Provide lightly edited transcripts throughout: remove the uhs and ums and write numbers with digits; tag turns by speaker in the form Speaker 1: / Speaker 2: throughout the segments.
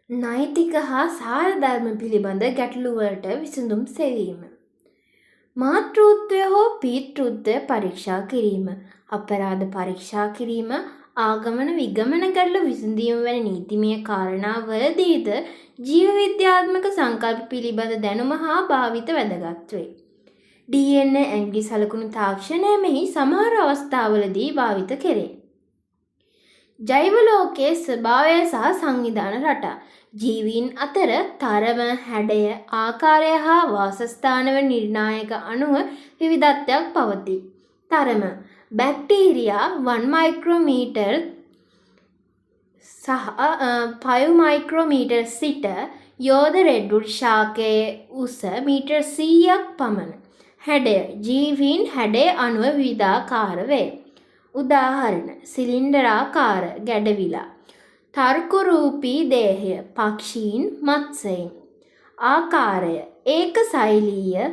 Speaker 1: නෛතික හා සාරධර්ම පිළිබඳ ගැටලුවලට විසඳුම් සෙවීම. මාතෘත්වය හෝ පීතෘත්වය පරීක්ෂා කිරීම. අපරාධ පරීක්ෂා කිරීම ආගමන විගමන ගැටලු විසඳීම වැනි නීතිමය කාරණාවලදීද ජීව විද්‍යාත්මක සංකල්ප පිළිබඳ දැනුම හා භාවිත වැදගත් වේ. DNA ඇඟිලි සලකුණු තාක්ෂණය මෙහි සමහර අවස්ථාවලදී භාවිත කෙරේ. ජෛව ලෝකයේ ස්වභාවය සහ සංවිධාන රටා ජීවීන් අතර තරම, හැඩය, ආකාරය හා වාසස්ථානව නිර්ණායක අණුව විවිධත්වයක් පවතී. තරම බැක්ටීරියා 1 මයික්‍රෝමීටර් සහ 5 මයික්‍රෝමීටර් සිට යෝධ රෙඩ්වුඩ් ශාකයේ උස මීටර් 100ක් පමණ. හැඩය ජීවීන් හැඩය අණුව විවිධාකාර වේ. උදාහරණ සිලින්ඩරාකාර ගැඩවිලා තර්කරූපී දේහය පක්ෂීන් මත්ස්‍යයන් ආකාරය ඒකශෛලීය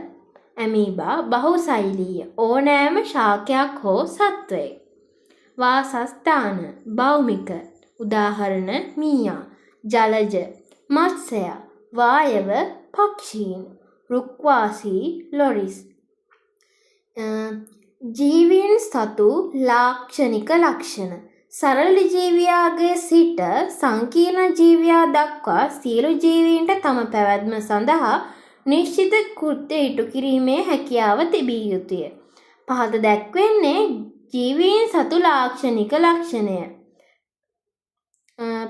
Speaker 1: ඇමීබා බහුශෛලීය ඕනෑම ශාකයක් හෝ සත්වයෙක් වාසස්ථාන භෞමික උදාහරණ මීයා ජලජ මත්ස්‍යයා වායව පක්ෂීන් රුක්වාසී ලොරිස් ජීවීන් සතු ලාක්ෂණික ලක්ෂණ සරල ජීවියාගේ සිට සංකීර්ණ ජීවියා දක්වා සියලු ජීවීන්ට තම පැවැත්ම සඳහා නිශ්චිත කෘත්‍ය ඉටු කිරීමේ හැකියාව තිබිය යුතුය. පහත දැක්වෙන්නේ ජීවීන් සතු ලාක්ෂණික ලක්ෂණය.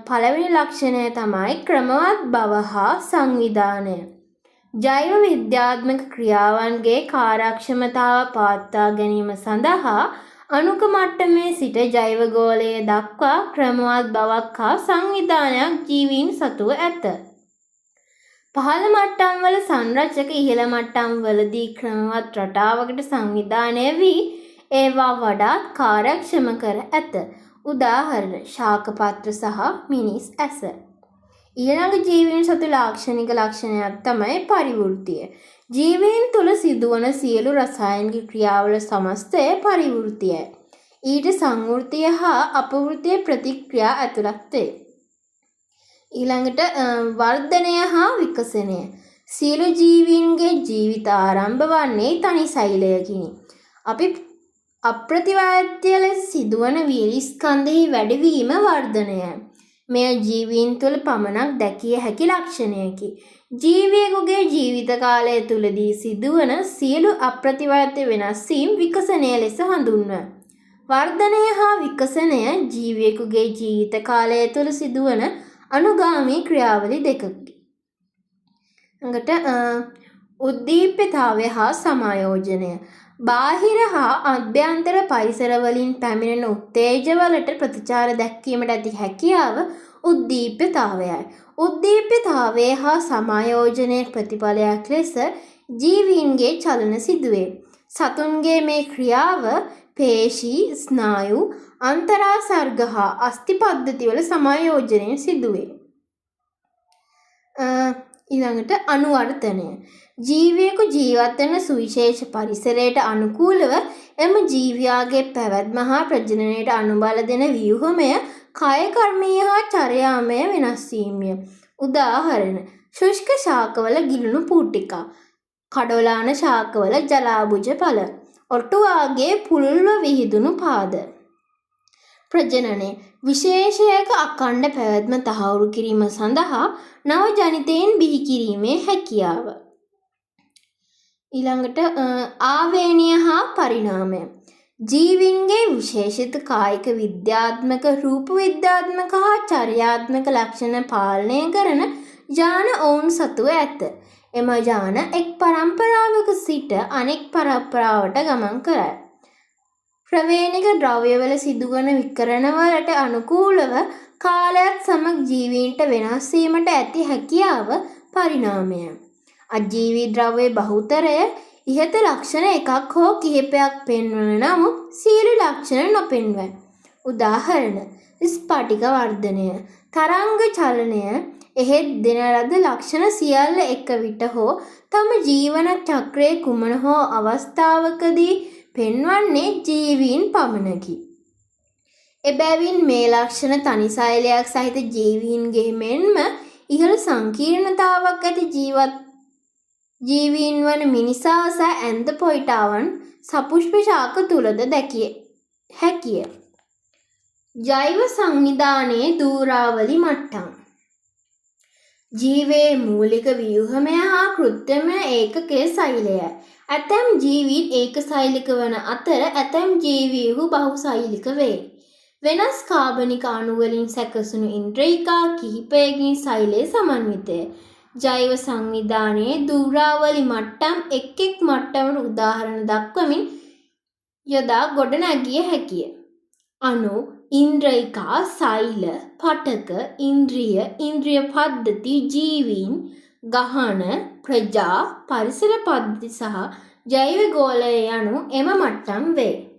Speaker 1: පළවෙනි ලක්ෂණය තමයි ක්‍රමවත් බව හා සංවිධානය. ජෛව විද්‍යාත්මක ක්‍රියාවන්ගේ කාර්යක්ෂමතාව පවත්වා ගැනීම සඳහා අණුක මට්ටමේ සිට ජෛව ගෝලය දක්වා ක්‍රමවත් බවක් හා සංවිධානයක් ජීවීන් සතුව ඇත. පහළ මට්ටම්වල සංරචක ඉහළ මට්ටම්වලදී ක්‍රමවත් රටාවකට සංවිධානය වී ඒවා වඩාත් කාර්යක්ෂම කර ඇත. උදාහරණ ශාකපත්‍ර සහ මිනිස් ඇස. ඊළඟ ජීවීන් සතු ලාක්ෂණික ලක්ෂණයක් තමයි පරිවෘත්තිය. ජීවීන් තුළ සිදුවන සියලු රසායනික ක්‍රියාවල සමස්තය පරිවෘත්තියයි. ඊට සංවෘත්තිය හා අපවෘත්තිය ප්‍රතික්‍රියා ඇතුළත් වේ. ඊළඟට වර්ධනය හා විකසනය. සියලු ජීවීන්ගේ ජීවිත ආරම්භ වන්නේ තනි සෛලයකිනි. අපි අප්‍රතිවාද්‍ය ලෙස සිදුවන වියලි ස්කන්ධෙහි වැඩිවීම වර්ධනයයි. මෙය ජීවීන් තුළ පමණක් දැකිය හැකි ලක්ෂණයකි. ජීවියෙකුගේ ජීවිත කාලය තුළදී සිදුවන සියලු අප්‍රතිවාද්‍ය වෙනස් වීම් විකසනය ලෙස හඳුන්වයි. වර්ධනය හා විකසනය ජීවියෙකුගේ ජීවිත කාලය තුළ සිදුවන අනුගාමී ක්‍රියාවලි දෙකකි. ළඟට උද්දීප්‍යතාවය හා සමායෝජනය. බාහිර හා අභ්‍යන්තර පරිසර වලින් පැමිණෙන උත්තේජවලට ප්‍රතිචාර දැක්වීමට ඇති හැකියාව උද්දීප්‍යතාවයයි. උද්දීප්‍යතාවය හා සමායෝජනයේ ප්‍රතිඵලයක් ලෙස ජීවීන්ගේ චලන සිදුවේ. සතුන්ගේ මේ ක්‍රියාව පේශී, ස්නායු, අන්තරාසර්ග හා අස්ථි පද්ධතිවල සමායෝජනයෙන් සිදුවේ. ඊළඟට අනුවර්තනය. ජීවියෙකු ජීවත් වන සුවිශේෂ පරිසරයට අනුකූලව එම ජීවියාගේ පැවැත්ම හා ප්‍රජනනයට අනුබල දෙන ව්‍යුහමය කාය කර්මීය හා චර්යාමය වෙනස් වීමය. උදාහරණ ශුෂ්ක ශාකවල ගිලුණු පූටිකා, කඩොලාන ශාකවල ජලාබුජ ඵල, ඔටුවාගේ පුළුල්ව විහිදුණු පාද. ප්‍රජනනය විශේෂයක අඛණ්ඩ පැවැත්ම තහවුරු කිරීම සඳහා නව ජනිතයින් බිහි කිරීමේ හැකියාව. ඊළඟට ආවේණීය හා පරිණාමය. ජීවීන්ගේ විශේෂිත කායික විද්‍යාත්මක, රූප විද්‍යාත්මක හා චර්යාත්මක ලක්ෂණ පාලනය කරන ඥාන ඔවුන් සතුව ඇත. එම ඥාන එක් පරම්පරාවක සිට අනෙක් පරම්පරාවට ගමන් කරයි. ප්‍රවේණික ද්‍රව්‍යවල සිදුවන විකරණවලට අනුකූලව කාලයත් සමග ජීවීන්ට වෙනස් වීමට ඇති හැකියාව පරිණාමය. අජීවී ද්‍රව්‍ය බහුතරය ඉහත ලක්ෂණ එකක් හෝ කිහිපයක් පෙන්වන නමුත් සියලු ලක්ෂණ නොපෙන්වයි. උදාහරණ ස්පටික වර්ධනය, තරංග චලනය එහෙත් දෙන ලද ලක්ෂණ සියල්ල එක විට හෝ තම ජීවන චක්‍රයේ කුමන හෝ අවස්ථාවකදී පෙන්වන්නේ ජීවීන් පමණකි. එබැවින් මේ ලක්ෂණ තනි සෛලයක් සහිත ජීවීන්ගේ මෙන්ම ඉහළ සංකීර්ණතාවක් ඇති ජීවීන් වන මිනිසා සහ ඇන්ද පොයිටාවන් සපුෂ්ප ශාක තුලද දැකිය හැකිය. ජෛව සංවිධානයේ ධූරාවලි මට්ටම්. ජීවයේ මූලික ව්‍යුහමය හා කෘත්‍රිම ඒකකය සෛලයයි. ඇතැම් ජීවීන් ඒකසෛලික වන අතර ඇතැම් ජීවීහු බහුසෛලික වේ. වෙනස් කාබනික අණු වලින් සැකසුණු ඉන්ද්‍රිකා කිහිපයකින් සෛලය සමන්විතය. ජෛව සංවිධානයේ ධූරාවලි මට්ටම් එක් මට්ටමට උදාහරණ දක්වමින් යොදා ගොඩනැගිය හැකිය. අණු, ඉන්ද්‍රිකා, සෛල, පටක, ඉන්ද්‍රිය පද්ධති, ජීවීන්, ගහන, ප්‍රජා, පරිසර පද්ධති සහ ජෛව ගෝලය යනු එම මට්ටම් වේ.